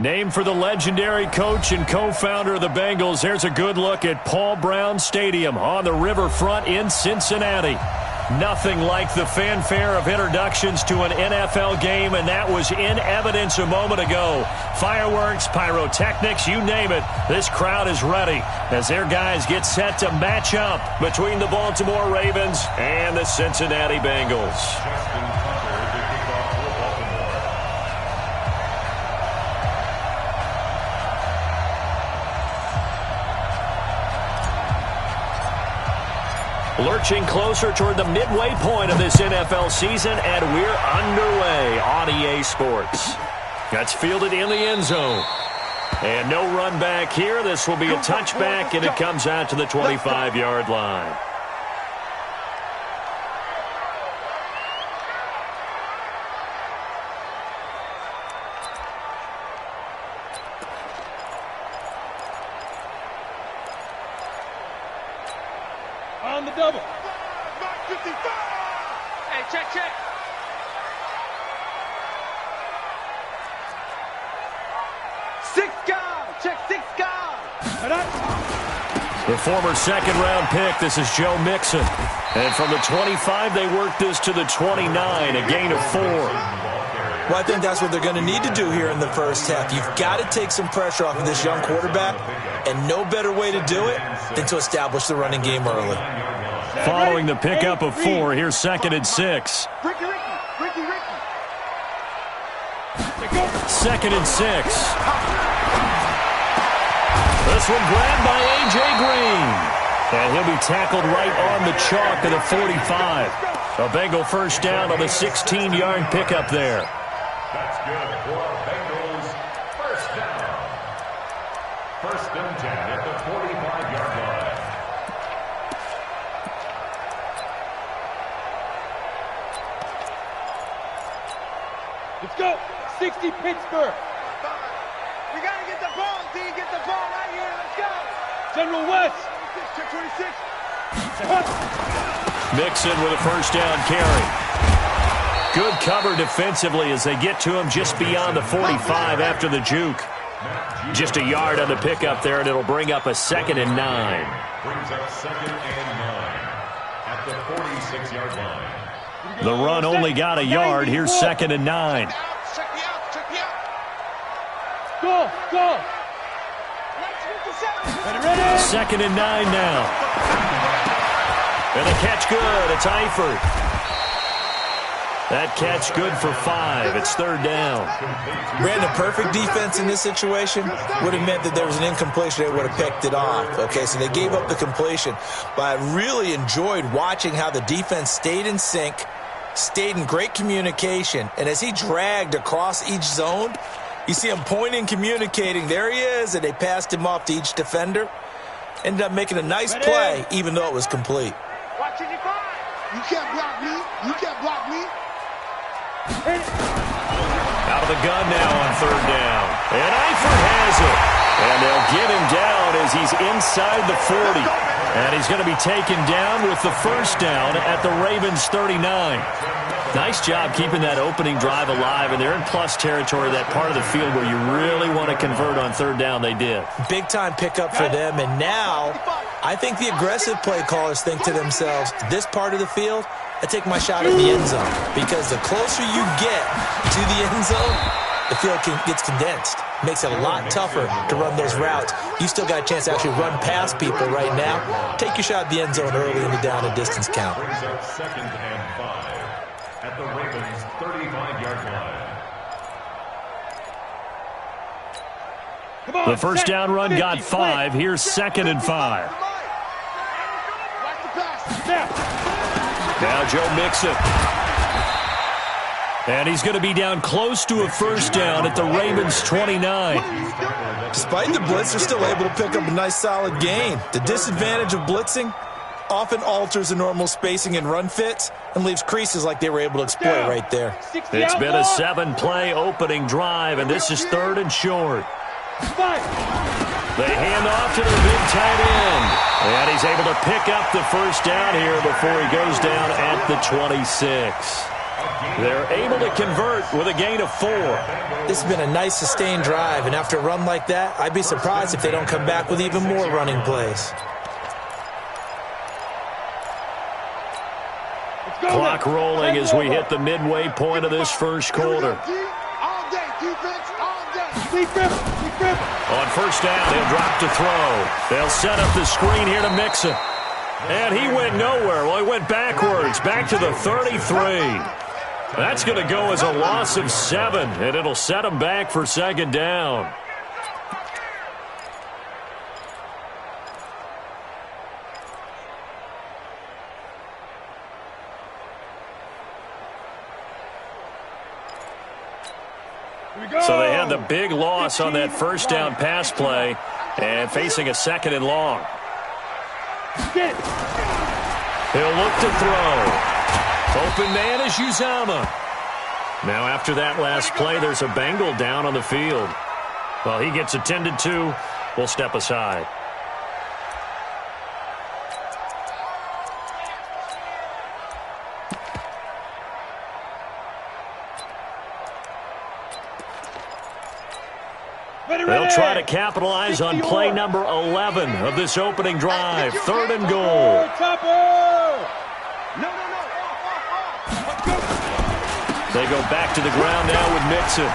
Named for the legendary coach and co-founder of the Bengals, here's a good look at Paul Brown Stadium on the riverfront in Cincinnati. Nothing like the fanfare of introductions to an NFL game, and that was in evidence a moment ago. Fireworks, pyrotechnics, you name it. This crowd is ready as their guys get set to match up between the Baltimore Ravens and the Cincinnati Bengals. Lurching closer toward the midway point of this NFL season, and we're underway on EA Sports. That's fielded in the end zone. And no run back here. This will be a touchback, and it comes out to the 25-yard line. On the double. 55. Hey, check. Six guard. Check 6 guard. The former second-round pick, this is Joe Mixon. And from the 25, they work this to the 29, a gain of 4. Well, I think that's what they're going to need to do here in the first half. You've got to take some pressure off of this young quarterback, and no better way to do it than to establish the running game early. Following the pickup of 4, here's 2nd and 6. Ricky. 2nd and 6. This one grabbed by A.J. Green. And he'll be tackled right on the chalk to the 45. A Bengal first down on the 16-yard pickup there. That's good for Bengals first down. 1st and 10 at the 45-yard line. Let's go. 60 Pittsburgh. We got to get the ball, D. Get the ball right here. Let's go. General West. Check 26. Mixon with a first down carry. Good cover defensively as they get to him just beyond the 45 after the juke. Just a yard on the pickup there, and it'll bring up a 2nd and 9. Brings up 2nd and 9 at the 46-yard line. The run only got a yard. Here's 2nd and 9. Check me out. Go. Ready. 2nd and 9 now. And the catch good. It's Eifert. That catch good for 5. It's 3rd down. Brandon, perfect defense in this situation would have meant that there was an incompletion. They would have picked it off. Okay, so they gave up the completion. But I really enjoyed watching how the defense stayed in sync, stayed in great communication, and as he dragged across each zone, you see him pointing, communicating. There he is, and they passed him off to each defender. Ended up making a nice play, even though it was complete. Watch it, you can't block me. Out of the gun now on 3rd down. And Eifert has it. And they'll get him down as he's inside the 40. And he's going to be taken down with the first down at the Ravens' 39. Nice job keeping that opening drive alive, and they're in plus territory, that part of the field where you really want to convert on 3rd down. They did. Big-time pickup for them, and now I think the aggressive play callers think to themselves, this part of the field, I take my shot at the end zone, because the closer you get to the end zone, the field gets condensed. Makes it a lot tougher to run those routes. You still got a chance to actually run past people right now. Take your shot at the end zone early in the down and distance count. Brings up 2nd and 5 at the Ravens' 35-yard line. The first down run got 5. Here's 2nd and 5. Now Joe Mixon. And he's going to be down close to a first down at the Ravens' 29. Despite the blitz, they're still able to pick up a nice solid gain. The disadvantage of blitzing often alters the normal spacing and run fits and leaves creases like they were able to exploit right there. It's been a 7-play opening drive, and this is 3rd and short. They hand off to their big tight end. And he's able to pick up the first down here before he goes down at the 26. They're able to convert with a gain of 4. This has been a nice sustained drive, and after a run like that, I'd be surprised if they don't come back with even more running plays. Clock rolling as we hit the midway point of this first quarter. On first down, he'll drop to throw. They'll set up the screen here to Mixon. And he went nowhere. Well, he went backwards, back to the 33. That's going to go as a loss of 7, and it'll set him back for second down. So they had the big loss on that first down pass play and facing a second and long. He'll look to throw. Open man is Uzama. Now after that last play, there's a Bengal down on the field. Well, he gets attended to. We'll step aside. They'll try to capitalize on play number 11 of this opening drive. 3rd and goal. They go back to the ground now with Mixon.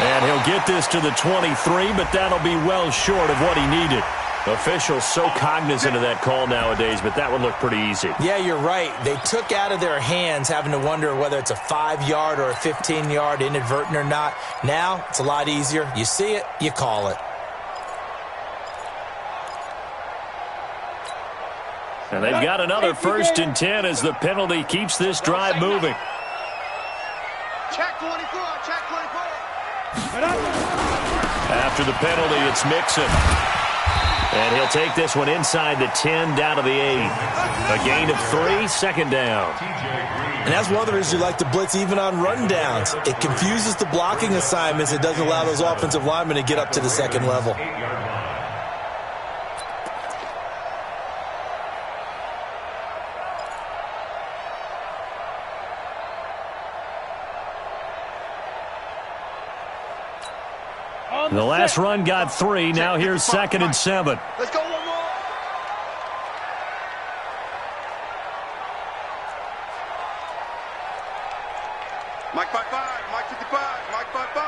And he'll get this to the 23, but that'll be well short of what he needed. Officials so cognizant of that call nowadays, but that would look pretty easy. Yeah, you're right. They took out of their hands having to wonder whether it's a 5-yard or a 15-yard inadvertent or not. Now, it's a lot easier. You see it, you call it. And they've got another 1st and 10 as the penalty keeps this drive moving. Check 24, check 24. After the penalty, it's Mixon. And he'll take this one inside the 10, down to the 8. A gain of 3, second down. And that's one of the reasons you like to blitz even on rundowns. It confuses the blocking assignments. It doesn't allow those offensive linemen to get up to the second level. The last run got 3. Now here's 2nd and 7. Let's go one more. Mike 5-5, Mike 55, Mike 5-5.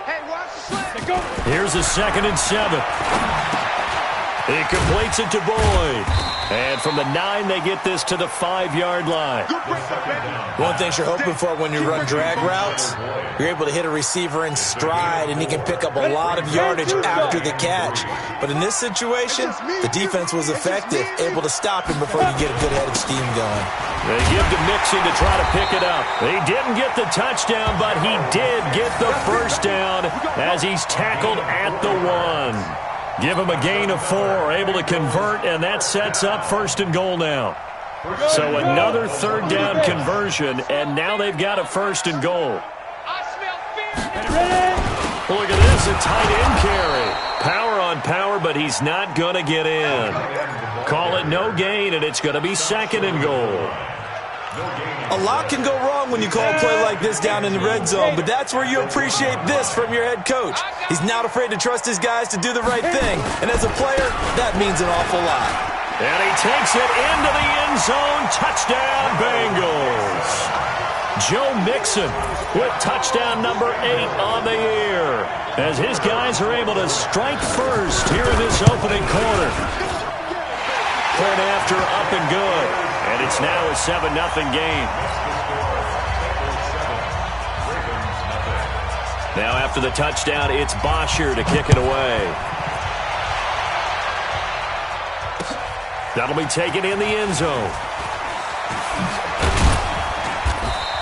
Hey, watch the slant. Here's a 2nd and 7. He completes it to Boyd. And from the 9, they get this to the 5-yard line. One thing you're hoping for when you run drag routes, you're able to hit a receiver in stride, and he can pick up a lot of yardage after the catch. But in this situation, the defense was effective, able to stop him before you get a good head of steam going. They give to Mixon to try to pick it up. He didn't get the touchdown, but he did get the first down as he's tackled at the 1. Give him a gain of 4, able to convert, and that sets up 1st and goal now. So another 3rd down conversion, and now they've got a 1st and goal. Look at this, a tight end carry. Power on power, but he's not going to get in. Call it no gain, and it's going to be 2nd and goal. A lot can go wrong when you call a play like this down in the red zone, but that's where you appreciate this from your head coach. He's not afraid to trust his guys to do the right thing, and as a player, that means an awful lot. And he takes it into the end zone. Touchdown, Bengals. Joe Mixon with touchdown number 8 on the year as his guys are able to strike first here in this opening quarter. Point after, up and good. And it's now a 7-0 game. Now after the touchdown, it's Bosher to kick it away. That'll be taken in the end zone.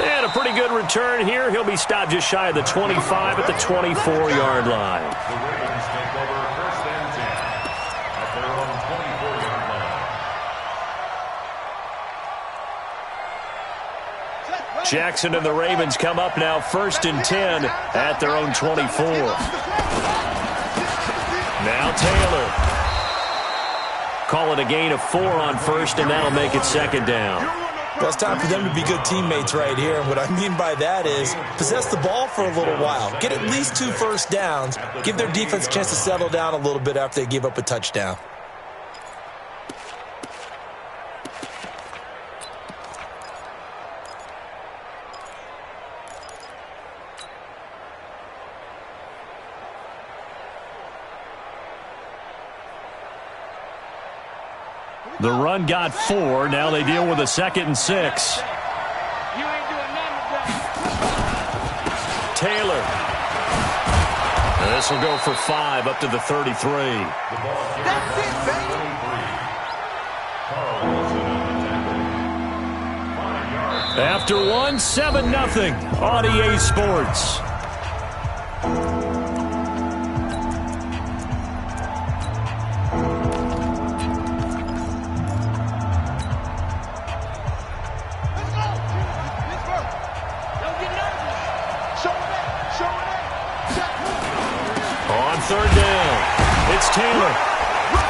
And a pretty good return here. He'll be stopped just shy of the 25 at the 24-yard line. The Ravens take over 1st and 10 at their own 24-yard line. Jackson and the Ravens come up now 1st and 10 at their own 24. Now Taylor. Call it a gain of 4 on 1st, and that'll make it 2nd down. Well, it's time for them to be good teammates right here. And what I mean by that is possess the ball for a little while. Get at least 2 first downs. Give their defense a chance to settle down a little bit after they give up a touchdown. The run got 4. Now they deal with a 2nd and 6. Taylor. This will go for 5 up to the 33. That's it, baby. After 1, 7-0 on EA Sports. On 3rd down, it's Taylor.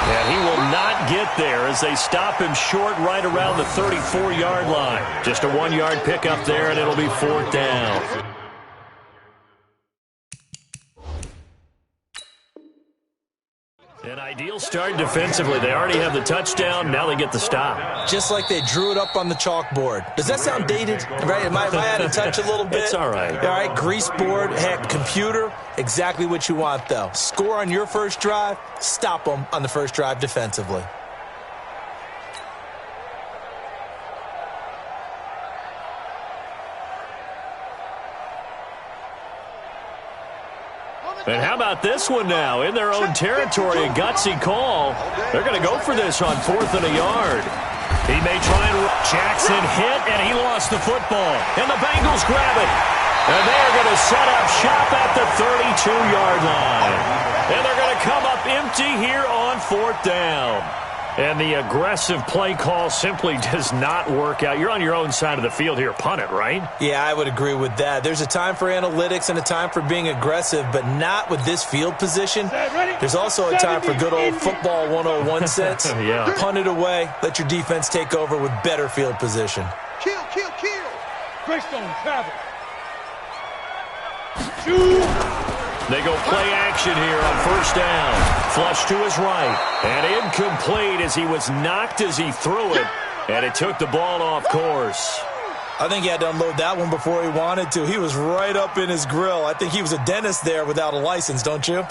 And he will not get there as they stop him short right around the 34-yard line. Just a 1-yard pickup there, and it'll be 4th down. An ideal start defensively. They already have the touchdown. Now they get the stop. Just like they drew it up on the chalkboard. Does that sound dated? Right? Am I out of touch a little bit? It's all right. All right, grease board, heck, computer, exactly what you want, though. Score on your first drive, stop them on the first drive defensively. And how about this one now? In their own territory, a gutsy call. They're going to go for this on 4th and a yard. He may try and... Jackson hit, and he lost the football. And the Bengals grab it. And they're going to set up shop at the 32-yard line. And they're going to come up empty here on 4th down. And the aggressive play call simply does not work out. You're on your own side of the field here. Punt it, right? Yeah, I would agree with that. There's a time for analytics and a time for being aggressive, but not with this field position. There's also a time for good old football 101 sense. Yeah. Punt it away. Let your defense take over with better field position. Kill, kill, kill. Greystone travel. Shoot. They go play action here on 1st down. Flush to his right. And incomplete as he was knocked as he threw it. And it took the ball off course. I think he had to unload that one before he wanted to. He was right up in his grill. I think he was a dentist there without a license, don't you?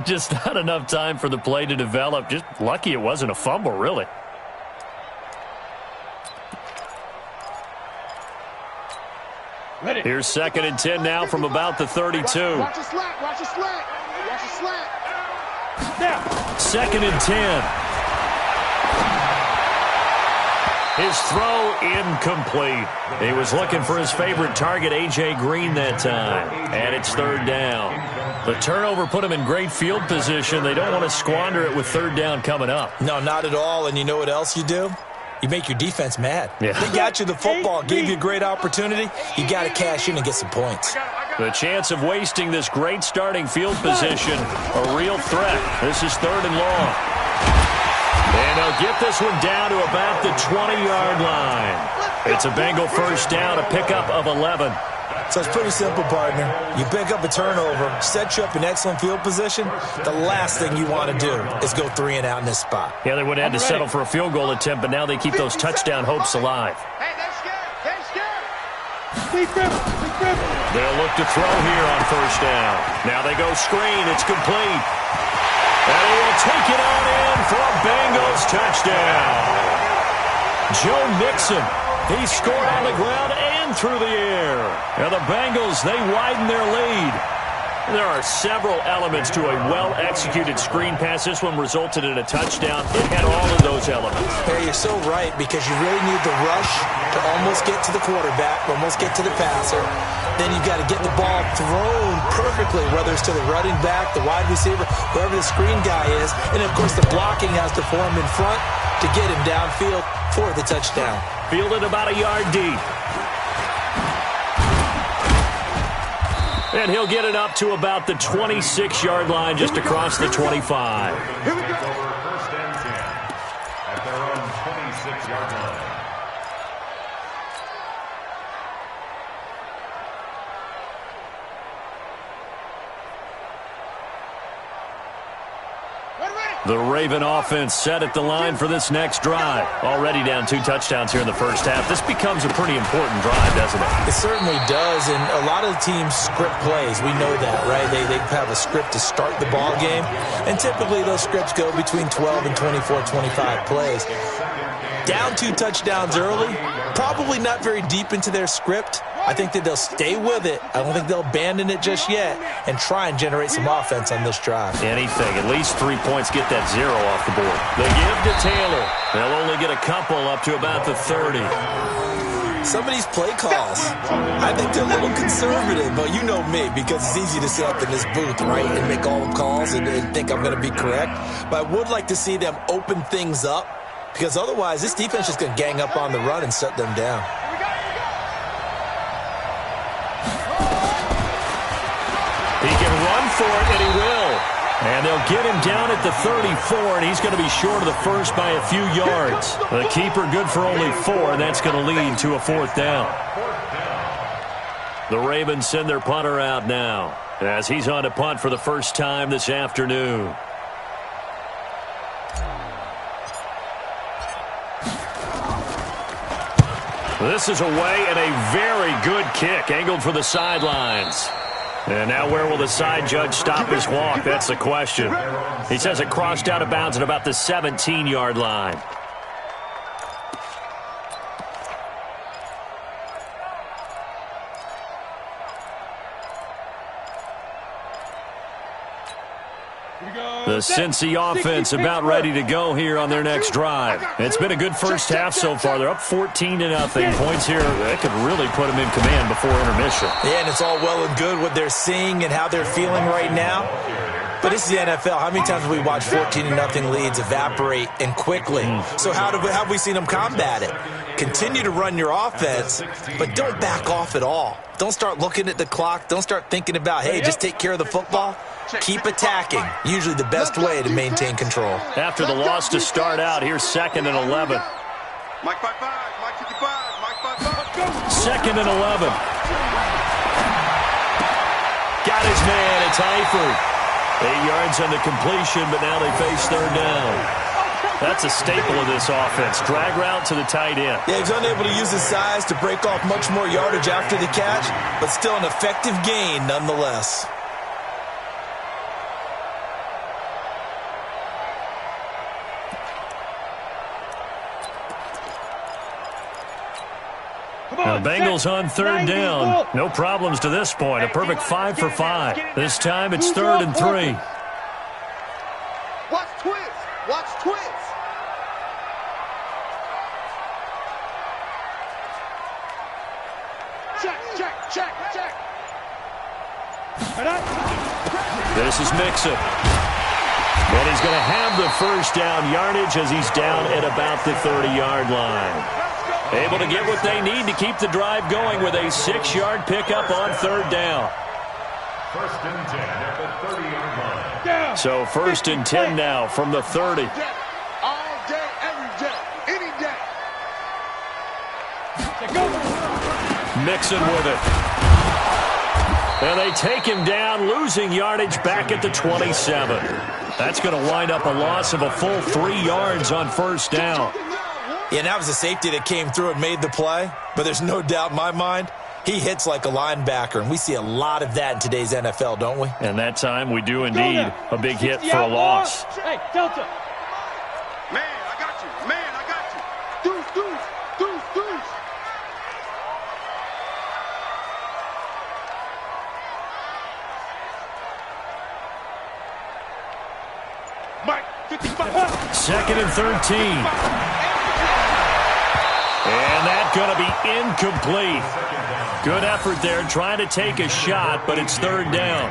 Just not enough time for the play to develop. Just lucky it wasn't a fumble, really. Here's 2nd and 10 now from about the 32. Watch your slack, watch your slack. Watch your slack. Now. 2nd and 10. His throw incomplete. He was looking for his favorite target, A.J. Green, that time. And it's 3rd down. The turnover put him in great field position. They don't want to squander it with 3rd down coming up. No, not at all. And you know what else you do? You make your defense mad. Yeah. They got you the football, gave you a great opportunity. You got to cash in and get some points. The chance of wasting this great starting field position, a real threat. This is 3rd and long. And they'll get this one down to about the 20-yard line. It's a Bengal 1st down, a pickup of 11. So it's pretty simple, partner. You pick up a turnover, set you up in excellent field position. The last thing you want to do is go 3 and out in this spot. Yeah, they would have had to settle for a field goal attempt, but now they keep those touchdown hopes alive. Hey, they're scared. They're scared. They'll look to throw here on 1st down. Now they go screen. It's complete. And he will take it on in for a Bengals touchdown. Joe Mixon. He scored on the ground and through the air. Now the Bengals, they widen their lead. There are several elements to a well-executed screen pass. This one resulted in a touchdown. It had all of those elements. Hey, you're so right, because you really need the rush to almost get to the quarterback, almost get to the passer. Then you've got to get the ball thrown perfectly, whether it's to the running back, the wide receiver, whoever the screen guy is. And, of course, the blocking has to form in front to get him downfield for the touchdown. Fielded about a yard deep. And he'll get it up to about the 26-yard line, just across the 25. Here we go. 1st and 10 at their own 26-yard line. The Raven offense set at the line for this next drive. Already down 2 touchdowns here in the first half. This becomes a pretty important drive, doesn't it? It certainly does, and a lot of the teams script plays. We know that, right? They have a script to start the ball game, and typically those scripts go between 12 and 24, 25 plays. Down 2 touchdowns early, probably not very deep into their script. I think that they'll stay with it. I don't think they'll abandon it just yet and try and generate some offense on this drive. Anything. At least 3 points, get that 0 off the board. They give to Taylor. They'll only get a couple up to about the 30. Some of these play calls, I think they're a little conservative, but you know me, because it's easy to sit up in this booth, right, and make all the calls and think I'm going to be correct. But I would like to see them open things up, because otherwise this defense is going to gang up on the run and shut them down. He can run for it, and he will. And they'll get him down at the 34, and he's going to be short of the first by a few yards. The keeper good for only 4, and that's going to lead to a 4th down. The Ravens send their punter out now as he's on to punt for the first time this afternoon. This is away, and a very good kick angled for the sidelines. And now where will the side judge stop his walk? That's the question. He says it crossed out of bounds at about the 17-yard line. The Cincy offense about ready to go here on their next drive. It's been a good first half so far. They're up 14-0. Points here that could really put them in command before intermission. Yeah, and it's all well and good what they're seeing and how they're feeling right now. But this is the NFL. How many times have we watched 14-0 leads evaporate and quickly? So how have we seen them combat it? Continue to run your offense, but don't back off at all. Don't start looking at the clock. Don't start thinking about, hey, just take care of the football. Keep attacking. Usually the best way to maintain control. After the loss to start out, here's 2nd and 11. Mike 5-5, Mike 55, Mike 5-5. 2nd and 11. Got his man. It's Eifert. 8 yards on the completion, but now they face 3rd down. That's a staple of this offense. Drag route to the tight end. Yeah, he's unable to use his size to break off much more yardage after the catch, but still an effective gain nonetheless. The Bengals on 3rd down. No problems to this point. A perfect 5 for 5. This time it's 3rd and 3. Watch twins. Watch twins. Check. This is Mixon. And he's going to have the first down yardage as he's down at about the 30-yard line. Able to get what they need to keep the drive going with a 6-yard pickup on 3rd down. 1st and 10 at the 30-yard line. So 1st and 10 now from the 30. All day, every day, any day. Mixon with it. And they take him down, losing yardage back at the 27. That's going to wind up a loss of a full 3 yards on 1st down. Yeah, and that was a safety that came through and made the play. But there's no doubt in my mind, he hits like a linebacker. And we see a lot of that in today's NFL, don't we? And that time we do indeed. A big hit for a loss. Hey, Delta. Man, I got you. Man, I got you. Deuce. Mike, 55. 2nd and 13. And that's going to be incomplete. Good effort there trying to take a shot, but it's 3rd down.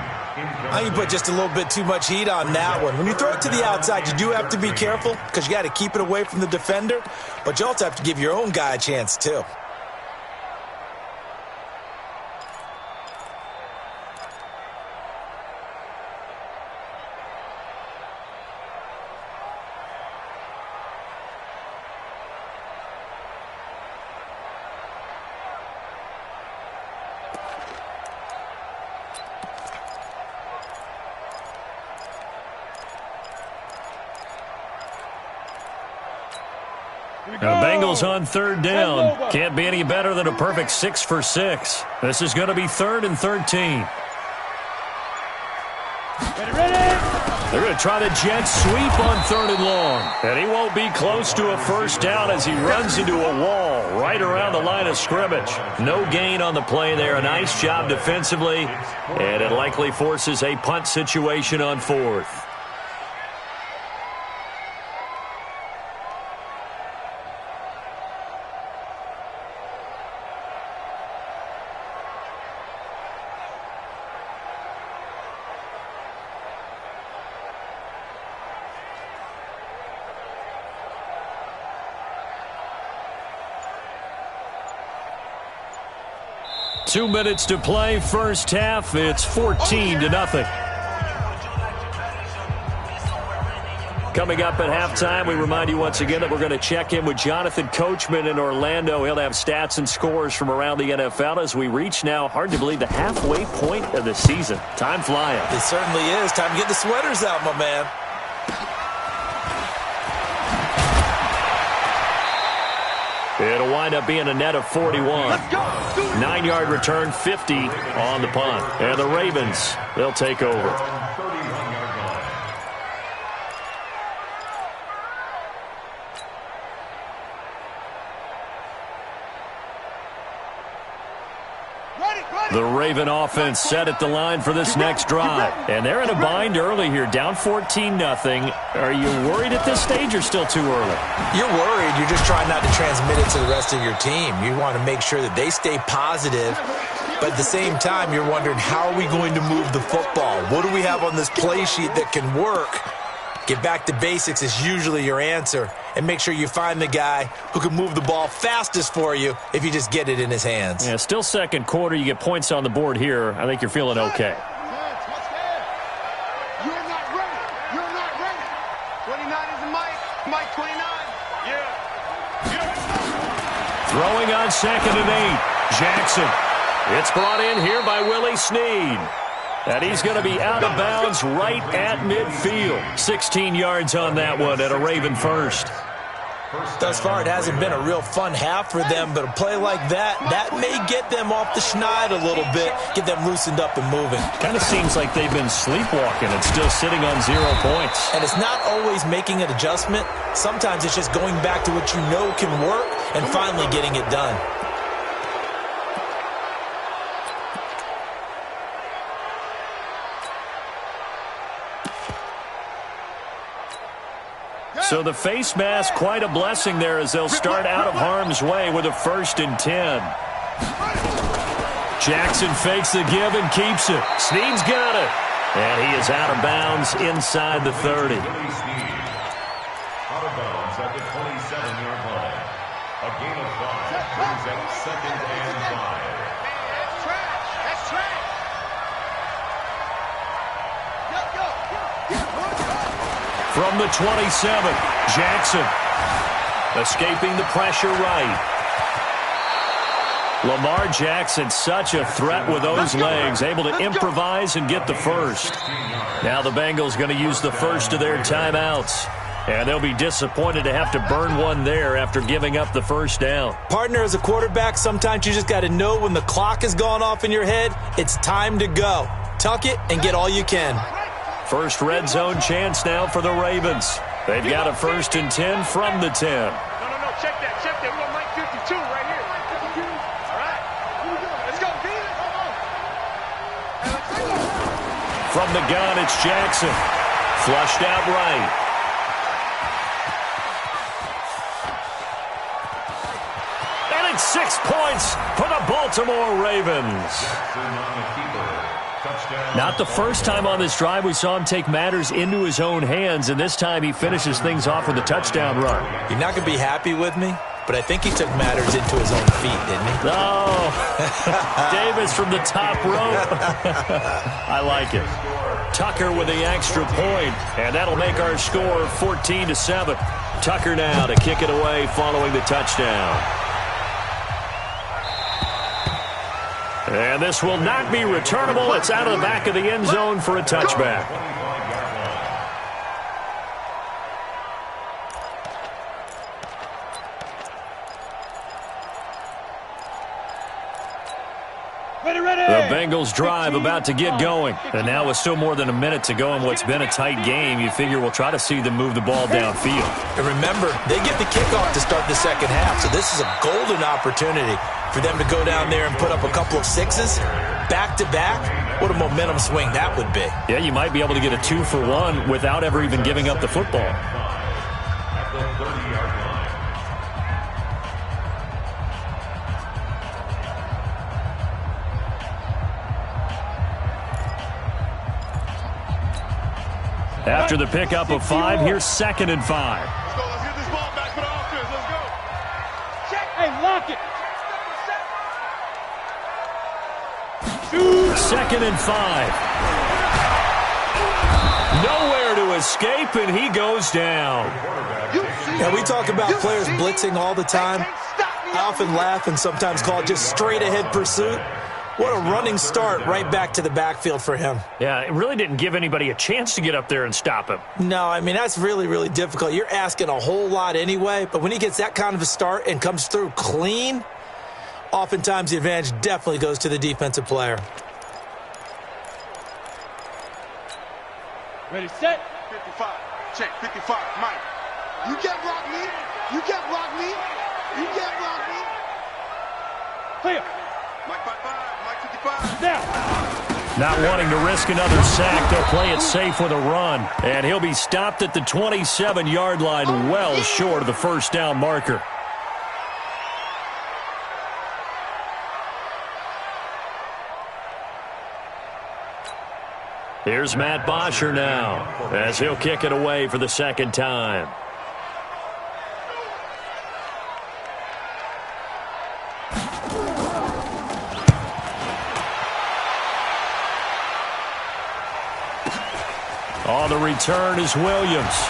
I think you put just a little bit too much heat on that one. When you throw it to the outside, you do have to be careful because you got to keep it away from the defender, but you also have to give your own guy a chance too. The Bengals on third down. Can't be any better than a perfect 6 for 6. This is going to be 3rd and 13. They're going to try the jet sweep on 3rd and long. And he won't be close to a first down as he runs into a wall right around the line of scrimmage. No gain on the play there. A nice job defensively. And it likely forces a punt situation on 4th. Two minutes to play, first half. It's 14-0. Coming up at halftime, we remind you once again that we're going to check in with Jonathan Coachman in Orlando. He'll have stats and scores from around the NFL as we reach now, hard to believe, the halfway point of the season. Time flying. It certainly is. Time to get the sweaters out, my man. It'll wind up being a net of 41. 9-yard return, 50 on the punt. And the Ravens, they'll take over. The Raven offense set at the line for this next drive. And they're in a bind early here, down 14-0. Are you worried at this stage or still too early? You're worried. You're just trying not to transmit it to the rest of your team. You want to make sure that they stay positive. But at the same time, you're wondering, how are we going to move the football? What do we have on this play sheet that can work? Get back to basics is usually your answer. And make sure you find the guy who can move the ball fastest for you if you just get it in his hands. Yeah, still second quarter. You get points on the board here. I think you're feeling okay. You're not ready. You're not ready. 29 is the Mike. Mike 29. Throwing on 2nd and 8. Jackson. It's brought in here by Willie Snead. And he's going to be out of bounds right at midfield. 16 yards on that one at a Raven first. Thus far, it hasn't been a real fun half for them, but a play like that may get them off the schneid a little bit, get them loosened up and moving. Kind of seems like they've been sleepwalking and still sitting on 0 points. And it's not always making an adjustment. Sometimes it's just going back to what you know can work and finally getting it done. So the face mask, quite a blessing there as they'll start out of harm's way with a 1st and 10. Jackson fakes the give and keeps it. Snead's got it. And he is out of bounds inside the 30. Out of bounds at the 27-yard line. A gain of 5 brings up 2nd and 5. That's trash. That's trash. From the 27, Jackson escaping the pressure right. Lamar Jackson, such a threat with those legs, able to improvise and get the first. Now the Bengals going to use the first of their timeouts. And they'll be disappointed to have to burn one there after giving up the first down. Partner, as a quarterback, sometimes you just got to know when the clock has gone off in your head, it's time to go. Tuck it and get all you can. First red zone chance now for the Ravens. They've got a 1st and 10 from the 10. No, check that. We got Mike 52 right here. All right. Let's go, Pete. From the gun, it's Jackson. Flushed out right. And it's 6 points for the Baltimore Ravens. Not the first time on this drive we saw him take matters into his own hands, and this time he finishes things off with a touchdown run. You're not going to be happy with me, but I think he took matters into his own feet, didn't he? Oh, Davis from the top rope. I like it. Tucker with the extra point, and that'll make our score 14-7. Tucker now to kick it away following the touchdown. And this will not be returnable. It's out of the back of the end zone for a touchback. Bengals drive about to get going. And now with still more than a minute to go in what's been a tight game, you figure we'll try to see them move the ball downfield. And remember, they get the kickoff to start the second half, so this is a golden opportunity for them to go down there and put up a couple of sixes back-to-back. What a momentum swing that would be. Yeah, you might be able to get a 2-for-1 without ever even giving up the football. At the 30-yard line. After the pickup of 5, here's 2nd and 5. Let's go. Let's get this ball back for the offense. Let's go. Check. Hey, lock it. 2nd and 5. Nowhere to escape, and he goes down. Now, we talk about players blitzing all the time. I often laugh and sometimes call it just straight-ahead pursuit. What a running start right back to the backfield for him. Yeah, it really didn't give anybody a chance to get up there and stop him. No, I mean, that's really, really difficult. You're asking a whole lot anyway, but when he gets that kind of a start and comes through clean, oftentimes the advantage definitely goes to the defensive player. Ready, set. 55. Check. 55. Mike. You can't block me. You can't block me. You can't block me. Clear. Mike 55. Mike 55. Now. Not wanting to risk another sack, they'll play it safe with a run. And he'll be stopped at the 27-yard line, well short of the first down marker. Here's Matt Bosher now, as he'll kick it away for the second time. On the return is Williams.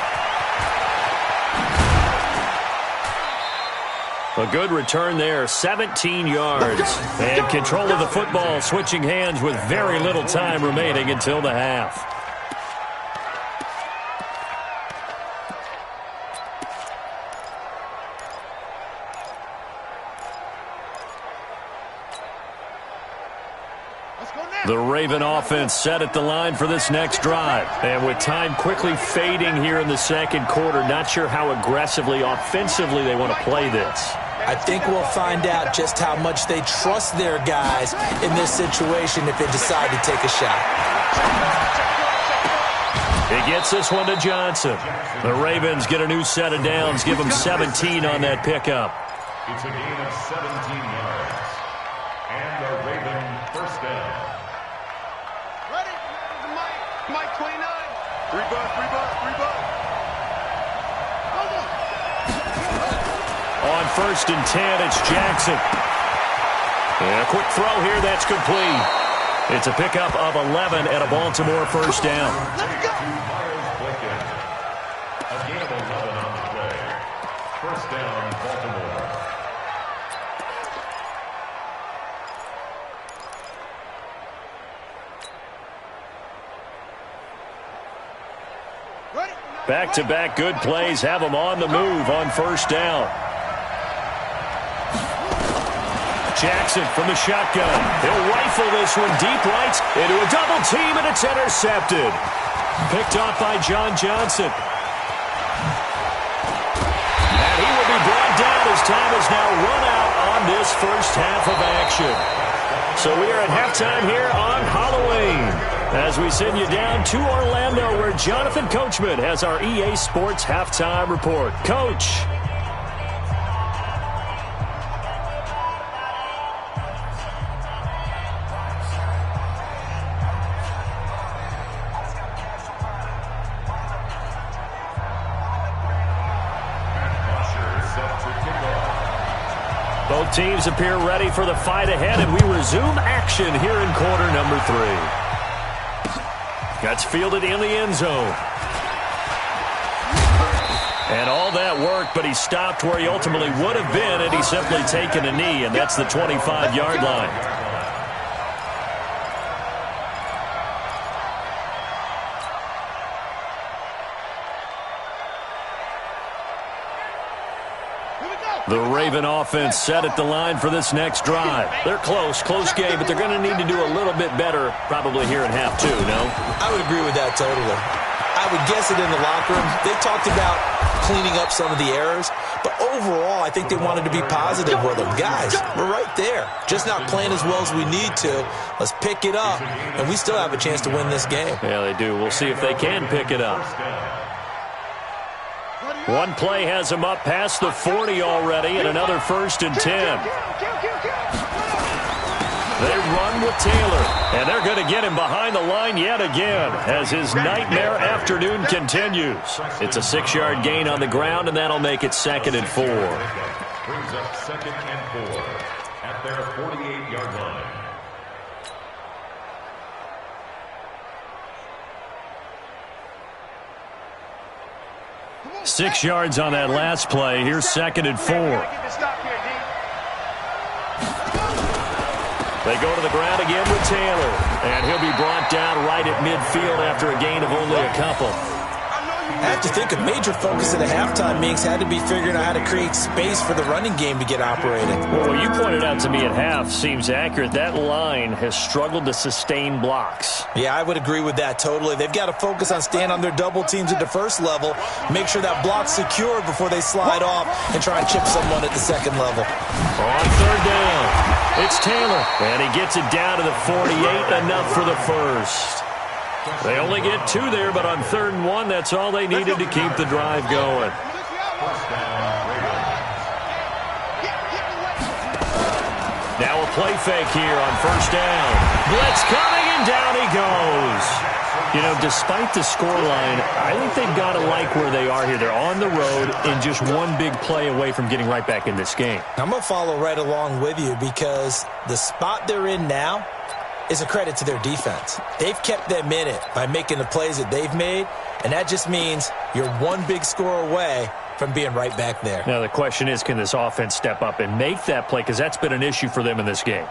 A good return there, 17 yards. And control of the football, switching hands with very little time remaining until the half. The Raven offense set at the line for this next drive. And with time quickly fading here in the second quarter, not sure how aggressively, offensively they want to play this. I think we'll find out just how much they trust their guys in this situation if they decide to take a shot. He gets this one to Johnson. The Ravens get a new set of downs, give them 17 on that pickup. It's a gain of 17 yards. And the Raven first down. Ready? Mike 29. Rebut. On 1st and 10, it's Jackson. And a quick throw here, that's complete. It's a pickup of 11 and a Baltimore first down. Let's go. A gain of 11 on the play. First down, Baltimore. Back-to-back good plays have them on the move on first down. Jackson from the shotgun. He'll rifle this one deep right into a double team, and it's intercepted. Picked off by John Johnson. And he will be brought down as time is now run out on this first half of action. So we are at halftime here on Halloween as we send you down to Orlando where Jonathan Coachman has our EA Sports halftime report. Coach. Both teams appear ready for the fight ahead, and we resume action here in quarter number 3. That's fielded in the end zone. And all that work, but he stopped where he ultimately would have been had he simply taken a knee, and that's the 25-yard line. Here we go. The Raven offense set at the line for this next drive. They're close game, but they're going to need to do a little bit better probably here in half two, no? I would agree with that totally. I would guess it in the locker room. They talked about cleaning up some of the errors, but overall, I think they wanted to be positive with them. Guys, we're right there. Just not playing as well as we need to. Let's pick it up, and we still have a chance to win this game. Yeah, they do. We'll see if they can pick it up. One play has them up past the 40 already, and another 1st and 10. They run with Taylor, and they're going to get him behind the line yet again as his nightmare afternoon continues. It's a 6-yard gain on the ground, and that'll make it 2nd and 4. Brings up 2nd and 4 at their 48-yard line. Six yards on that last play. Here's 2nd and 4. They go to the ground again with Taylor, and he'll be brought down right at midfield after a gain of only a couple. I have to think a major focus at the halftime meetings had to be figuring out how to create space for the running game to get operating. Well, what you pointed out to me at half seems accurate. That line has struggled to sustain blocks. Yeah, I would agree with that totally. They've got to focus on staying on their double teams at the first level, make sure that block's secured before they slide off and try and chip someone at the second level. On 3rd down, it's Taylor, and he gets it down to the 48, enough for the first. They only get 2 there, but on 3rd and 1, that's all they needed to keep the drive going. Now a play fake here on 1st down. Blitz coming, and down he goes. You know, despite the scoreline, I think they've got to like where they are here. They're on the road and just one big play away from getting right back in this game. I'm going to follow right along with you because the spot they're in now is a credit to their defense. They've kept them in it by making the plays that they've made, and that just means you're one big score away from being right back there. Now the question is, can this offense step up and make that play? Because that's been an issue for them in this game.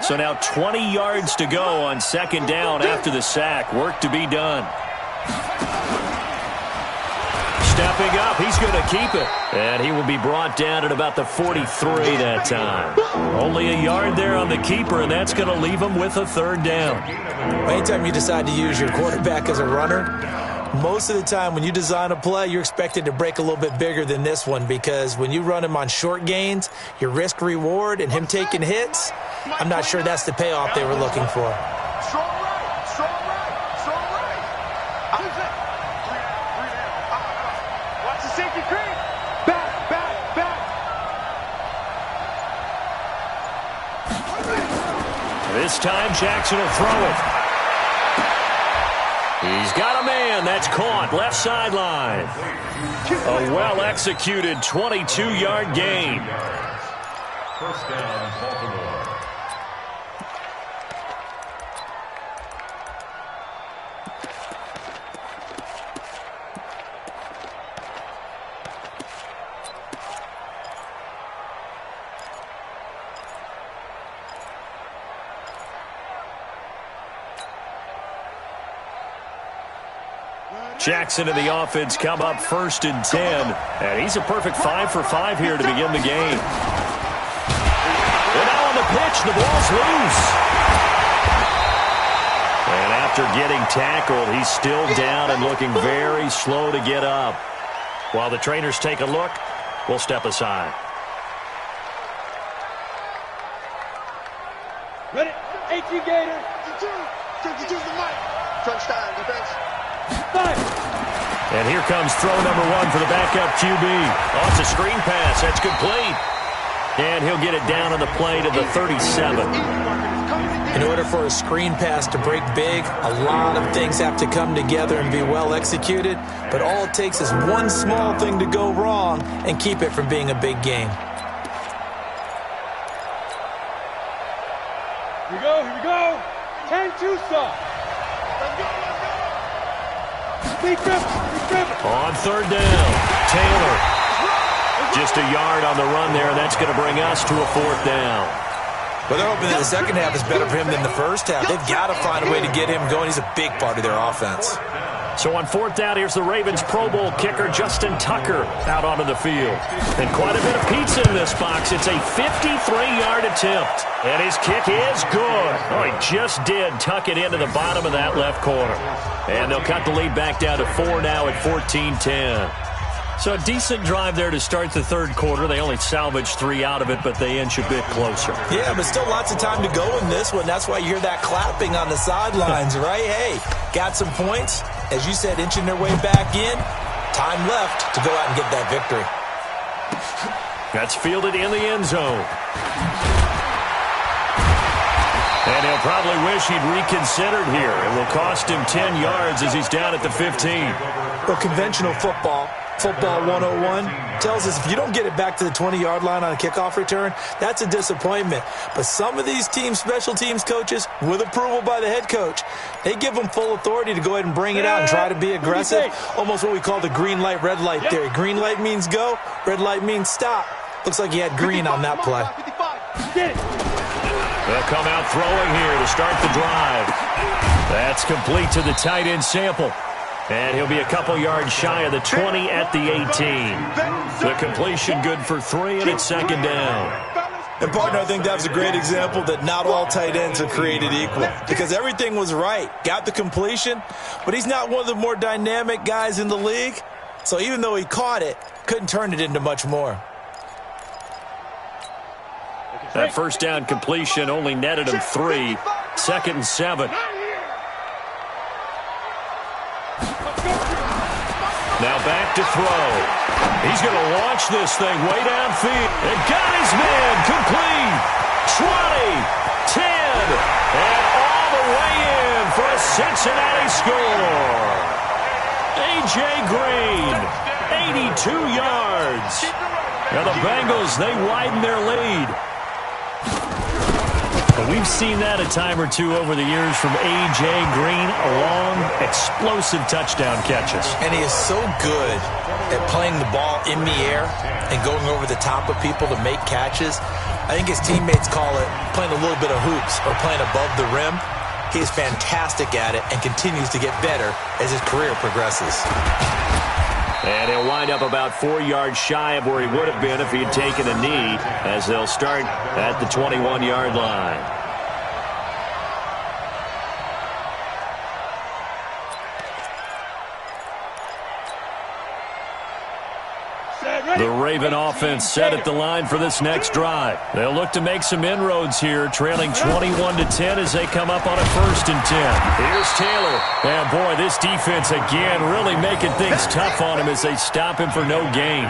So now 20 yards to go on 2nd down after the sack. Work to be done. Stepping up, he's going to keep it. And he will be brought down at about the 43 that time. Only a yard there on the keeper, and that's going to leave him with a 3rd down. Anytime you decide to use your quarterback as a runner, most of the time when you design a play, you're expected to break a little bit bigger than this one because when you run him on short gains, your risk-reward and him taking hits, I'm not sure that's the payoff they were looking for. Strong right, strong right, strong right. Watch the safety creep. Back. This time Jackson will throw it. He's got a man. That's caught. Left sideline. A well-executed 22-yard gain. 1st down, Baltimore. Jackson and the offense come up 1st and 10. And he's a perfect 5 for 5 here to begin the game. And now on the pitch, the ball's loose. And after getting tackled, he's still down and looking very slow to get up. While the trainers take a look, we'll step aside. Ready? 18 Gator. 52 the mic. Touchdown, defense. And here comes throw number 1 for the backup QB. Oh, it's a screen pass. That's complete. And he'll get it down on the play to the 37. In order for a screen pass to break big, a lot of things have to come together and be well executed. But all it takes is one small thing to go wrong and keep it from being a big game. Here we go. 10-2 stop. On 3rd down, Taylor. Just a yard on the run there, and that's going to bring us to a 4th down. Well, they're hoping that the second half is better for him than the first half. They've got to find a way to get him going. He's a big part of their offense. So on 4th down, here's the Ravens Pro Bowl kicker, Justin Tucker, out onto the field. And quite a bit of pizza in this box. It's a 53-yard attempt. And his kick is good. Oh, he just did tuck it into the bottom of that left corner. And they'll cut the lead back down to 4 now at 14-10. So a decent drive there to start the third quarter. They only salvaged 3 out of it, but they inch a bit closer. Yeah, but still lots of time to go in this one. That's why you hear that clapping on the sidelines, right? Hey, got some points. As you said, inching their way back in. Time left to go out and get that victory. That's fielded in the end zone. And he'll probably wish he'd reconsidered here. It will cost him 10 yards as he's down at the 15. Well, conventional football 101, tells us if you don't get it back to the 20-yard line on a kickoff return, that's a disappointment. But some of these team special teams coaches, with approval by the head coach, they give them full authority to go ahead and bring it out and try to be aggressive. Almost what we call the green light, red light theory. Green light means go, red light means stop. Looks like he had green on that play. They'll come out throwing here to start the drive. That's complete to the tight end Sample. And he'll be a couple yards shy of the 20 at the 18. The completion good for 3, and it's second down. And, partner, I think that was a great example that not all tight ends are created equal. Because everything was right. Got the completion, but he's not one of the more dynamic guys in the league. So even though he caught it, couldn't turn it into much more. That first down completion only netted him 3. 2nd and 7. Now back to throw. He's going to launch this thing way downfield. And got his man complete. 20, 10, and all the way in for a Cincinnati score. A.J. Green, 82 yards. Now the Bengals, they widen their lead. But we've seen that a time or two over the years from A.J. Green, long, explosive touchdown catches. And he is so good at playing the ball in the air and going over the top of people to make catches. I think his teammates call it playing a little bit of hoops or playing above the rim. He is fantastic at it and continues to get better as his career progresses. And he'll wind up about 4 yards shy of where he would have been if he had taken a knee, as they'll start at the 21-yard line. The Raven offense set at the line for this next drive. They'll look to make some inroads here, trailing 21-10 as they come up on a 1st and 10. Here's Taylor. And boy, this defense again really making things tough on him as they stop him for no gain.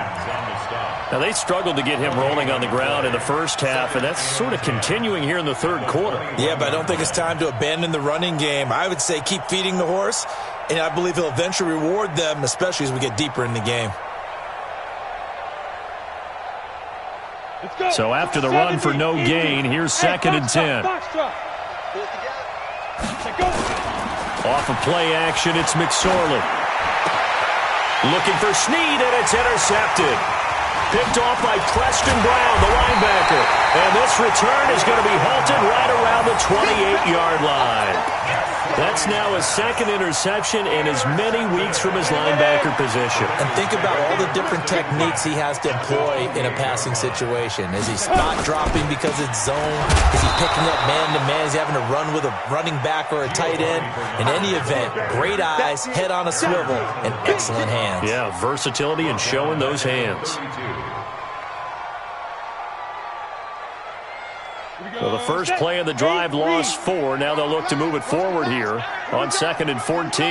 Now, they struggled to get him rolling on the ground in the first half, and that's sort of continuing here in the third quarter. Yeah, but I don't think it's time to abandon the running game. I would say keep feeding the horse, and I believe he'll eventually reward them, especially as we get deeper in the game. So after the run for no gain, here's 2nd and 10. Off of play action, it's McSorley. Looking for Snead, and it's intercepted. Picked off by Preston Brown, the linebacker. And this return is going to be halted right around the 28-yard line. That's now his 2nd interception in as many weeks from his linebacker position. And think about all the different techniques he has to employ in a passing situation. Is he spot dropping because it's zone? Is he picking up man-to-man? Is he having to run with a running back or a tight end? In any event, great eyes, head on a swivel, and excellent hands. Yeah, versatility and showing those hands. Well, the first play of the drive lost 4. Now they'll look to move it forward here on 2nd and 14.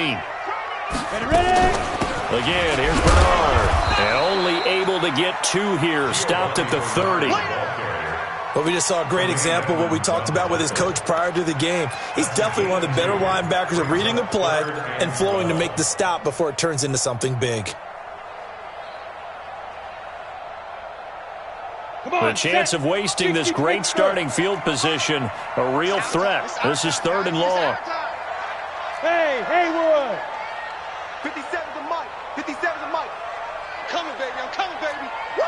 Again, here's Bernard. And only able to get 2 here. Stopped at the 30. Well, we just saw a great example of what we talked about with his coach prior to the game. He's definitely one of the better linebackers at reading a play and flowing to make the stop before it turns into something big. The chance of wasting this great starting field position, a real threat. This is 3rd and long. Hey, Haywood! 57's a Mike. 57's a Mike. I'm coming, baby. I'm coming, baby. Woo!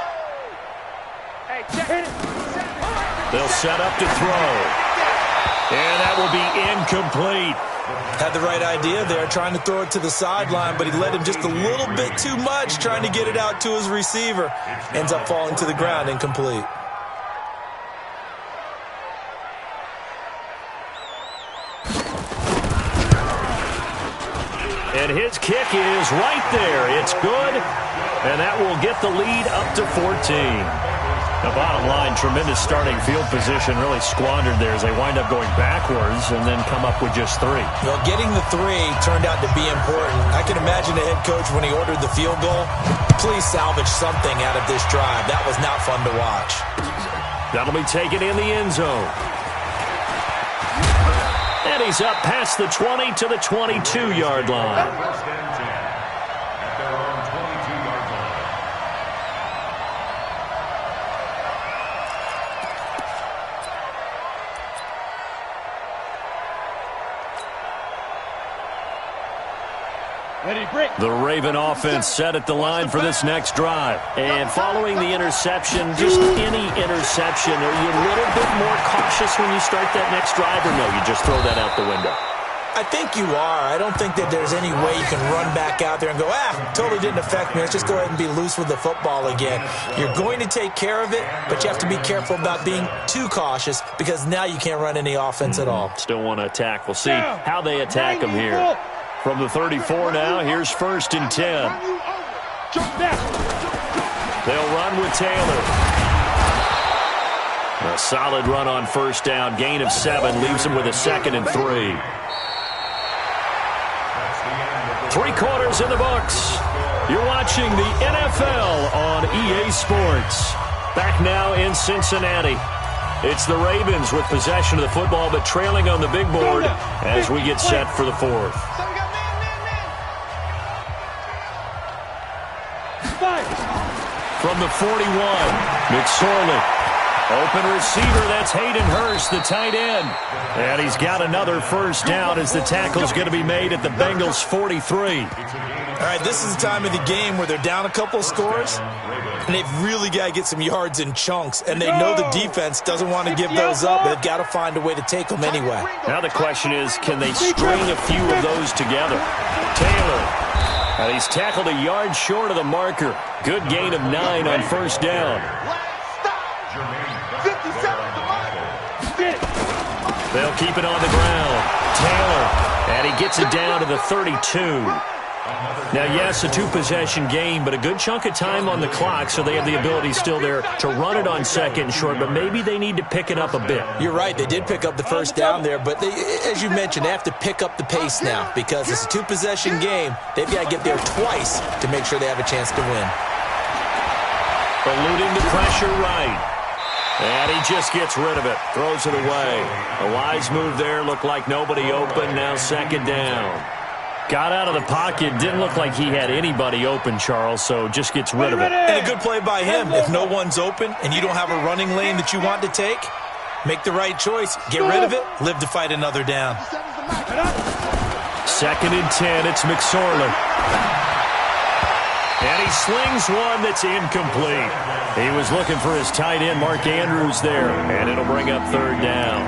Hey, check it. They'll set up to throw. And that will be incomplete. Had the right idea there, trying to throw it to the sideline, but he led him just a little bit too much, trying to get it out to his receiver. Ends up falling to the ground, incomplete. And his kick is right there. It's good, and that will get the lead up to 14. The bottom line, tremendous starting field position, really squandered there as they wind up going backwards and then come up with just 3. Well, getting the 3 turned out to be important. I can imagine the head coach when he ordered the field goal, please salvage something out of this drive. That was not fun to watch. That'll be taken in the end zone. And he's up past the 20 to the 22-yard line. First and 10 at their own 22-yard line. The Raven offense set at the line for this next drive. And following the interception, just any interception, are you a little bit more cautious when you start that next drive, or no, you just throw that out the window? I think you are. I don't think that there's any way you can run back out there and go, totally didn't affect me. Let's just go ahead and be loose with the football again. You're going to take care of it, but you have to be careful about being too cautious because now you can't run any offense at all. Still want to attack. We'll see how they attack them here. From the 34 now, here's 1st and 10. They'll run with Taylor. A solid run on 1st down. Gain of 7 leaves him with a 2nd and 3. 3 quarters in the books. You're watching the NFL on EA Sports. Back now in Cincinnati. It's the Ravens with possession of the football, but trailing on the big board as we get set for the 4th. From the 41, McSorley. Open receiver, that's Hayden Hurst, the tight end. And he's got another 1st down as the tackle's going to be made at the Bengals' 43. All right, this is the time of the game where they're down a couple of scores, and they've really got to get some yards in chunks, and they know the defense doesn't want to give those up, but they've got to find a way to take them anyway. Now the question is, can they string a few of those together? Taylor. And he's tackled a yard short of the marker. Good gain of 9 on 1st down. They'll keep it on the ground. Taylor, and he gets it down to the 32. Now, yes, a 2-possession game, but a good chunk of time on the clock, so they have the ability still there to run it on 2nd and short, but maybe they need to pick it up a bit. You're right. They did pick up the 1st down there, but as you mentioned, they have to pick up the pace now because it's a 2-possession game. They've got to get there twice to make sure they have a chance to win. Eluding the pressure right. And he just gets rid of it. Throws it away. A wise move there. Looked like nobody open. Now 2nd down. Got out of the pocket. Didn't look like he had anybody open, Charles, so just gets rid of it. And a good play by him. If no one's open and you don't have a running lane that you want to take, make the right choice. Get rid of it. Live to fight another down. 2nd and 10. It's McSorley. And he slings one that's incomplete. He was looking for his tight end, Mark Andrews, there, and it'll bring up 3rd down.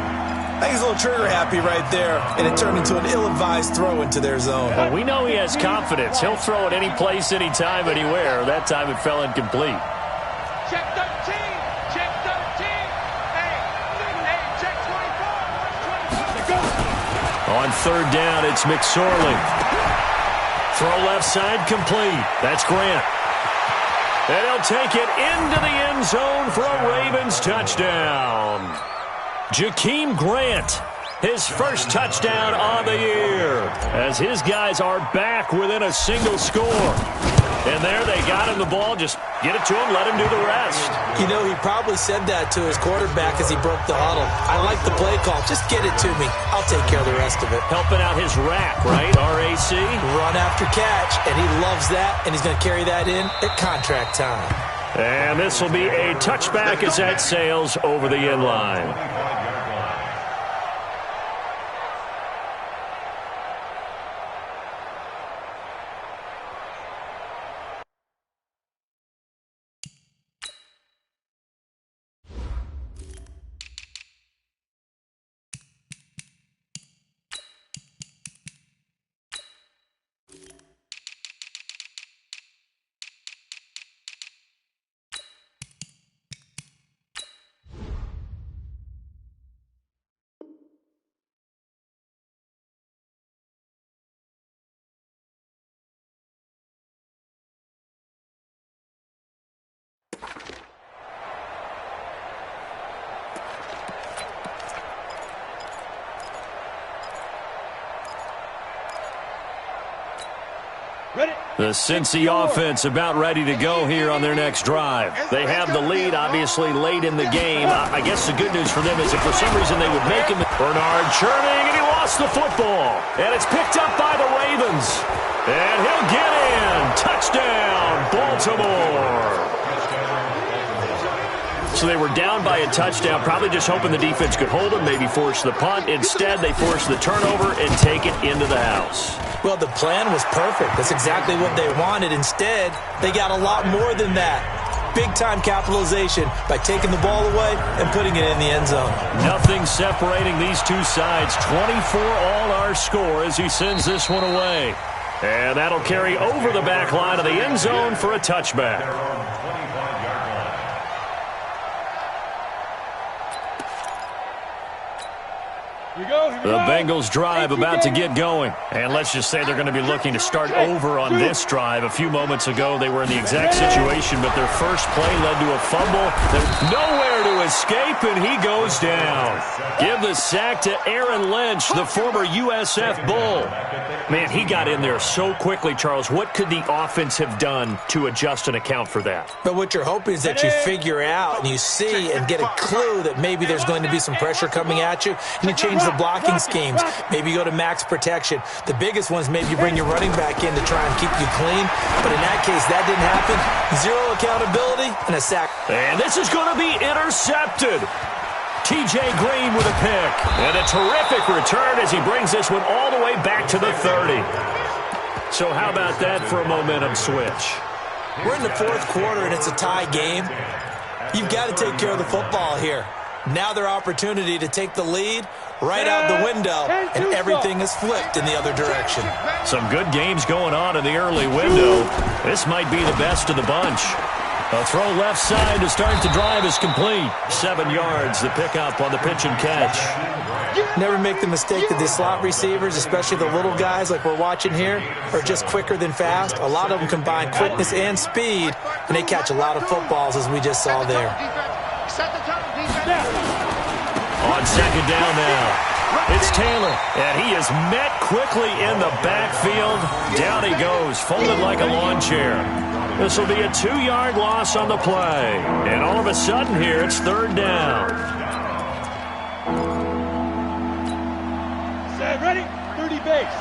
I think he's a little trigger happy right there, and it turned into an ill-advised throw into their zone. Well, we know he has confidence. He'll throw it any place, anytime, anywhere. That time it fell incomplete. Check 13. Check 13. Hey, check 24. On 3rd down, it's McSorley. Throw left side complete. That's Grant. And he'll take it into the end zone for a Ravens touchdown. Jakeem Grant, his 1st touchdown on the year, as his guys are back within a single score. And there they got him the ball. Just get it to him, let him do the rest. You know, he probably said that to his quarterback as he broke the huddle. I like the play call. Just get it to me. I'll take care of the rest of it. Helping out his rack, right? RAC. Run after catch, and he loves that, and he's going to carry that in at contract time. And this will be a touchback as that sails over the end line. The Cincy offense about ready to go here on their next drive. They have the lead, obviously, late in the game. I guess the good news for them is if for some reason they would make him. Bernard churning, and he lost the football. And it's picked up by the Ravens. And he'll get in. Touchdown, Baltimore. So they were down by a touchdown, probably just hoping the defense could hold them, maybe force the punt. Instead, they forced the turnover and take it into the house. Well, the plan was perfect. That's exactly what they wanted. Instead, they got a lot more than that. Big-time capitalization by taking the ball away and putting it in the end zone. Nothing separating these two sides. 24 all our score as he sends this one away. And that'll carry over the back line of the end zone for a touchback. The Bengals drive about to get going. And let's just say they're going to be looking to start over on this drive. A few moments ago, they were in the exact situation, but their first play led to a fumble. There's nowhere to escape, and he goes down. Give the sack to Aaron Lynch, the former USF Bull. Man, he got in there so quickly, Charles. What could the offense have done to adjust and account for that? But what you're hoping is that you figure out and you see and get a clue that maybe there's going to be some pressure coming at you, and you change the blocking schemes. Maybe you go to max protection. The biggest ones, maybe you bring your running back in to try and keep you clean. But in that case, that didn't happen. Zero accountability and a sack. And this is going to be intercepted. T.J. Green with a pick. And a terrific return as he brings this one all the way back to the 30. So how about that for a momentum switch? We're in the fourth quarter, and it's a tie game. You've got to take care of the football here. Now their opportunity to take the lead right out the window, and everything is flipped in the other direction. Some good games going on in the early window. This might be the best of the bunch. A throw left side to start the drive is complete. 7 yards, the pickup on the pitch and catch. Never make the mistake that the slot receivers, especially the little guys like we're watching here, are just quicker than fast. A lot of them combine quickness and speed, and they catch a lot of footballs, as we just saw there. On second down now, it's Taylor, and he is met quickly in the backfield. Down he goes, folded like a lawn chair. This will be a 2-yard loss on the play. And all of a sudden here, it's third down. Set, ready? 30 base.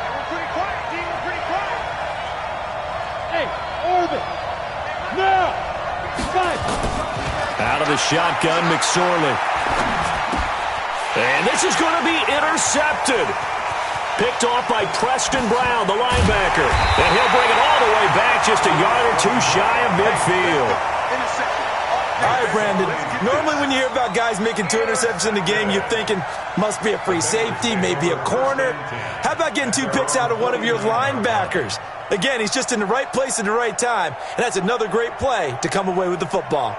We're pretty quiet, team. We're pretty quiet. Hey, orbit. Now. 5. Out of the shotgun, McSorley. And this is going to be intercepted. Picked off by Preston Brown, the linebacker. And he'll bring it all the way back just a yard or two shy of midfield. All right, Brandon. Normally when you hear about guys making 2 interceptions in the game, you're thinking must be a free safety, maybe a corner. How about getting 2 picks out of one of your linebackers? Again, he's just in the right place at the right time, and that's another great play to come away with the football.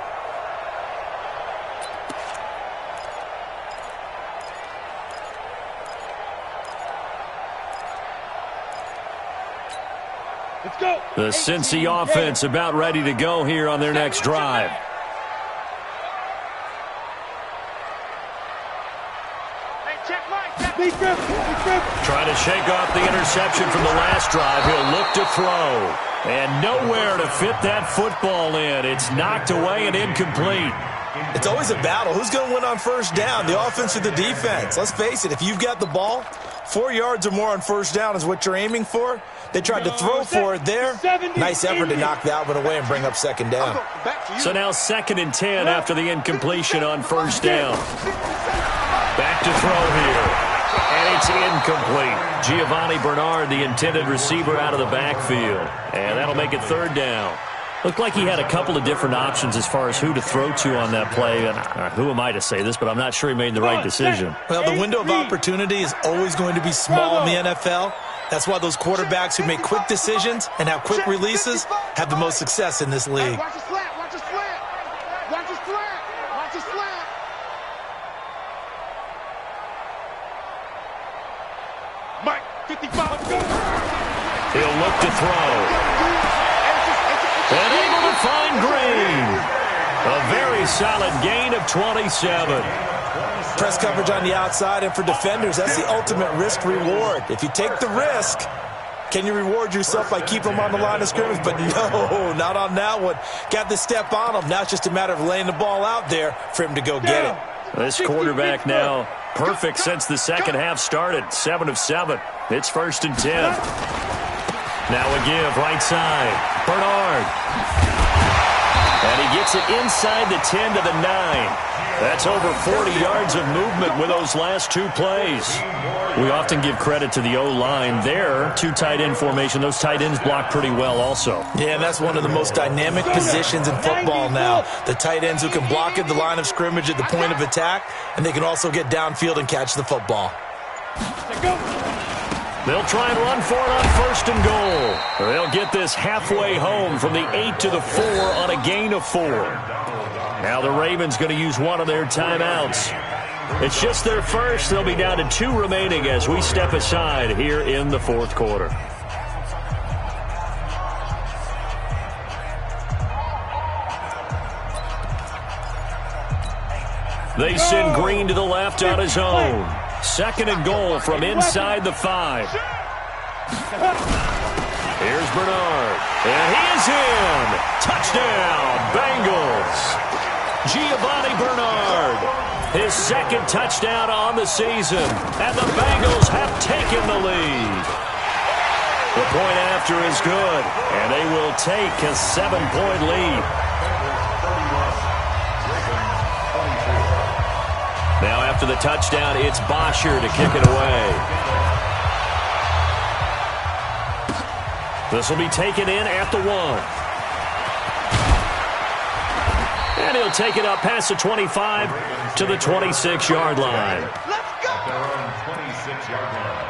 Let's go. The Cincy offense about ready to go here on their next drive. Trying to shake off the interception from the last drive. He'll look to throw. And nowhere to fit that football in. It's knocked away and incomplete. It's always a battle. Who's going to win on first down, the offense or the defense? Let's face it, if you've got the ball, 4 yards or more on first down is what you're aiming for. They tried to throw for it there. Nice effort to knock that one away and bring up second down. So now 2nd and 10 after the incompletion on first down. Back to throw here. And it's incomplete. Giovanni Bernard, the intended receiver, out of the backfield. And that'll make it third down. Looked like he had a couple of different options as far as who to throw to on that play. And who am I to say this, but I'm not sure he made the right decision. Well, the window of opportunity is always going to be small in the NFL. That's why those quarterbacks who make quick decisions and have quick releases have the most success in this league. Watch the slant, watch the slant. Watch the slant, watch the slant. Mike, 55. He'll look to throw. And able to find Green. A very solid gain of 27. Press coverage on the outside, and for defenders, that's the ultimate risk-reward. If you take the risk, Can you reward yourself by keeping them on the line of scrimmage? But no, not on that one. Got the step on him. Now it's just a matter of laying the ball out there for him to go get it. This quarterback now perfect since the second half started. 7 of 7. It's 1st and 10. Now a give right side. Bernard. And he gets it inside the 10 to the 9. That's over 40 yards of movement with those last 2 plays. We often give credit to the O-line there. 2 tight end formation. Those tight ends block pretty well also. Yeah, and that's one of the most dynamic positions in football now. The tight ends who can block at the line of scrimmage at the point of attack, and they can also get downfield and catch the football. They'll try and run for it on 1st and goal. They'll get this halfway home from the 8 to the 4 on a gain of 4. Now the Ravens going to use one of their timeouts. It's just their first. They'll be down to 2 remaining as we step aside here in the 4th quarter. They send Green to the left on his own. 2nd and goal from inside the 5. Here's Bernard. And he is in. Touchdown, Bengals. Giovanni Bernard. His 2nd touchdown on the season. And the Bengals have taken the lead. The point after is good. And they will take a 7-point lead. Now after the touchdown, it's Bosher to kick it away. This will be taken in at the 1. And he'll take it up past the 25 to the 26-yard line. Let's go! At their own 26-yard line.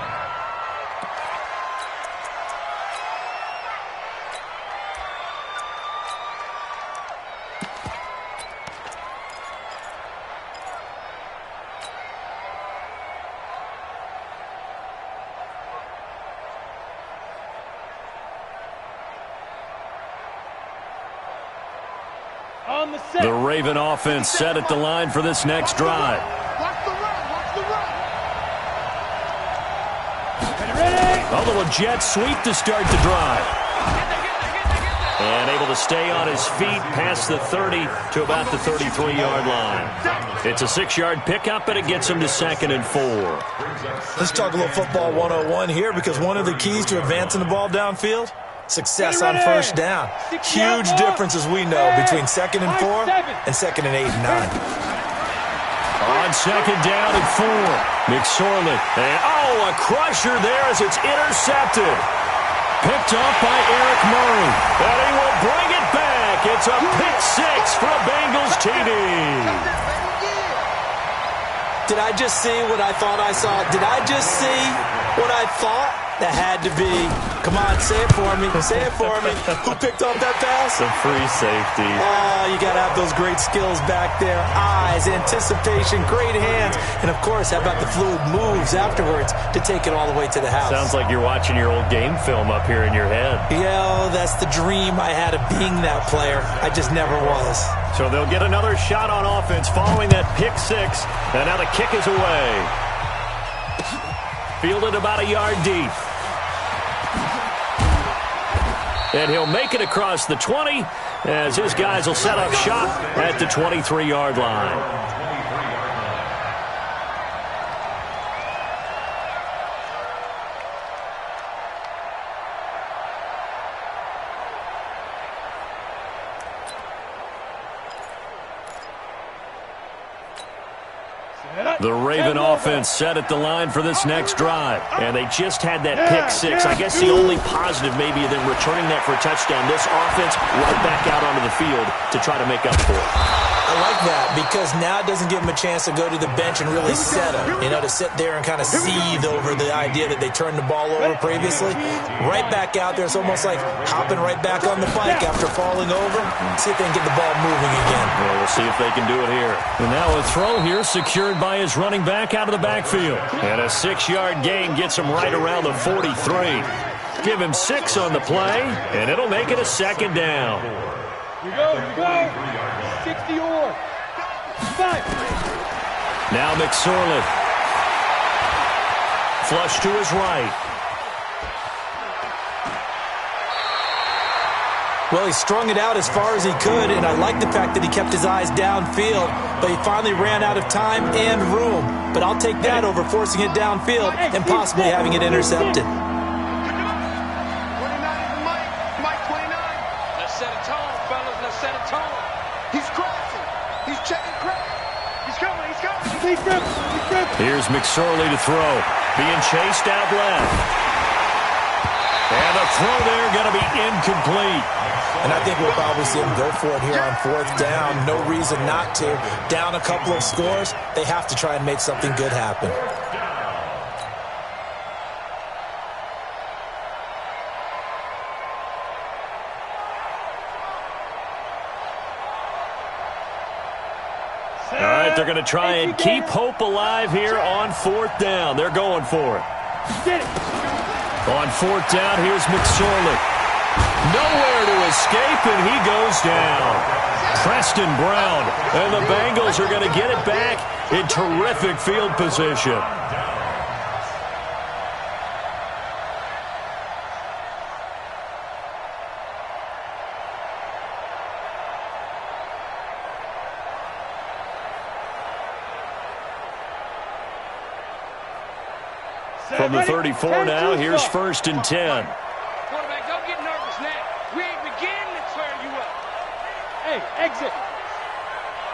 The Raven offense set at the line for this next drive. Watch the run. Watch the run. A little jet sweep to start the drive. And able to stay on his feet past the 30 to about the 33-yard line. It's a 6-yard pickup, and it gets him to 2nd and 4. Let's talk a little football 101 here, because one of the keys to advancing the ball downfield, success on 1st down. Huge difference, as we know, between 2nd and 4 and 2nd and 8 and 9. On 2nd down and 4, McSorley. And, a crusher there as it's intercepted. Picked off by Eric Murray. And he will bring it back. It's a pick 6 for a Bengals TD. Did I just see what I thought I saw? Did I just see what I thought? That had to be. Come on, say it for me. Say it for me. Who picked up that pass? The free safety. Oh, you got to have those great skills back there. Eyes, anticipation, great hands. And, of course, how about the fluid moves afterwards to take it all the way to the house? Sounds like you're watching your old game film up here in your head. Yeah, that's the dream I had of being that player. I just never was. So they'll get another shot on offense following that pick 6. And now the kick is away. Fielded about a yard deep. And he'll make it across the 20 as his guys will set up shop at the 23-yard line. The Raven offense set at the line for this next drive. And they just had that pick 6. I guess the only positive maybe of them returning that for a touchdown. This offense right back out onto the field to try to make up for it. I like that because now it doesn't give them a chance to go to the bench and really settle. To sit there and kind of seethe over the idea that they turned the ball over previously. Right back out there. It's almost like hopping right back on the bike after falling over. See if they can get the ball moving again. Well, we'll see if they can do it here. And now a throw here secured by his running back out of the backfield. And a 6-yard gain gets him right around the 43. Give him 6 on the play, and it'll make it a 2nd down. Here we go. 60 or 5. Now McSorley. Flush to his right. Well, he strung it out as far as he could, and I like the fact that he kept his eyes downfield, but he finally ran out of time and room. But I'll take that over forcing it downfield and possibly having it intercepted. 29 is the Mike. Mike 29. Let's set a tone, fellas. Let's set a tone. He's crashing. He's checking crash. He's coming. He's coming. He's gripping. He's gripping. Here's McSorley to throw. Being chased out left. And the throw there going to be incomplete. And I think we'll probably see him go for it here on 4th down. No reason not to. Down a couple of scores, they have to try and make something good happen. All right, they're going to try and keep hope alive here on 4th down. They're going for it. On 4th down, here's McSorley. Nowhere to escape, and he goes down. Preston Brown, and the Bengals are going to get it back in terrific field position. From the 34 now, here's 1st and 10. Quarterback, don't get nervous now. We ain't beginning to tear you up. Hey, exit.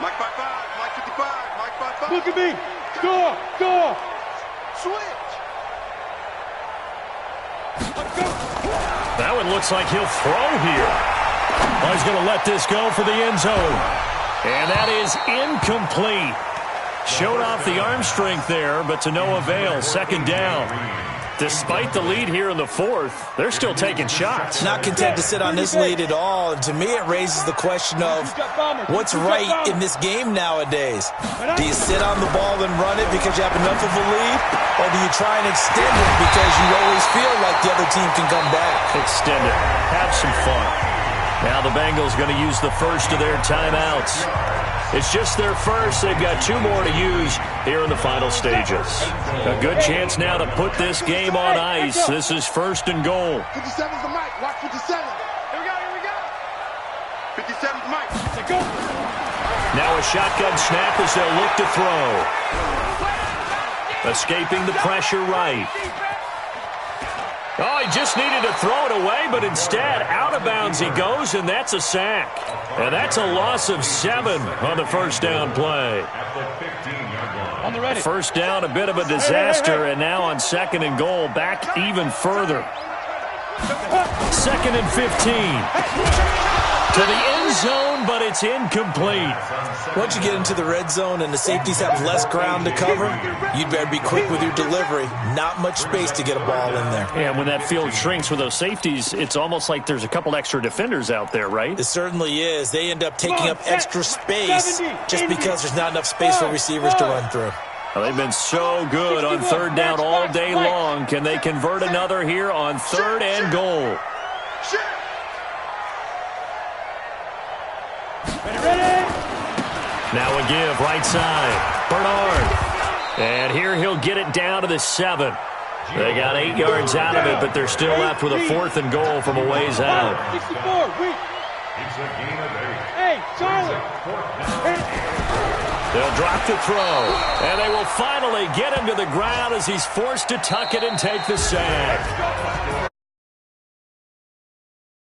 Mike 55. Mike 55. Mike 55. Look at me. Score. Score. Switch. That one looks like he'll throw here. Well, he's going to let this go for the end zone. And that is incomplete. Showed off the arm strength there, but to no avail. 2nd down. Despite the lead here in the 4th, they're still taking shots. Not content to sit on this lead at all. And to me, it raises the question of what's right in this game nowadays. Do you sit on the ball and run it because you have enough of a lead? Or do you try and extend it because you always feel like the other team can come back? Extend it. Have some fun. Now the Bengals going to use the first of their timeouts. It's just their first. They've got 2 more to use here in the final stages. A good chance now to put this game on ice. This is 1st and goal. 57's the Mike. Watch 57. Here we go. Here we go. 57's Mike. Go. Now a shotgun snap as they'll look to throw. Escaping the pressure right. Oh, he just needed to throw it away, but instead, out of bounds he goes, and that's a sack. And that's a loss of 7 on the 1st down play. On the ready. 1st down, a bit of a disaster, and now on 2nd and goal, back even further. 2nd and 15. To the end zone, but it's incomplete. Once you get into the red zone and the safeties have less ground to cover, you'd better be quick with your delivery. Not much space to get a ball in there. And when that field shrinks with those safeties, it's almost like there's a couple extra defenders out there, right? It certainly is. They end up taking up extra space just because there's not enough space for receivers to run through. Well, they've been so good on 3rd down all day long. Can they convert another here on 3rd and goal? Now a give, right side. Bernard. And here he'll get it down to the 7. They got 8 yards out of it, but they're still left with a 4th and goal from a ways out. 64. Hey, Charlie. They'll drop the throw, and they will finally get him to the ground as he's forced to tuck it and take the sack.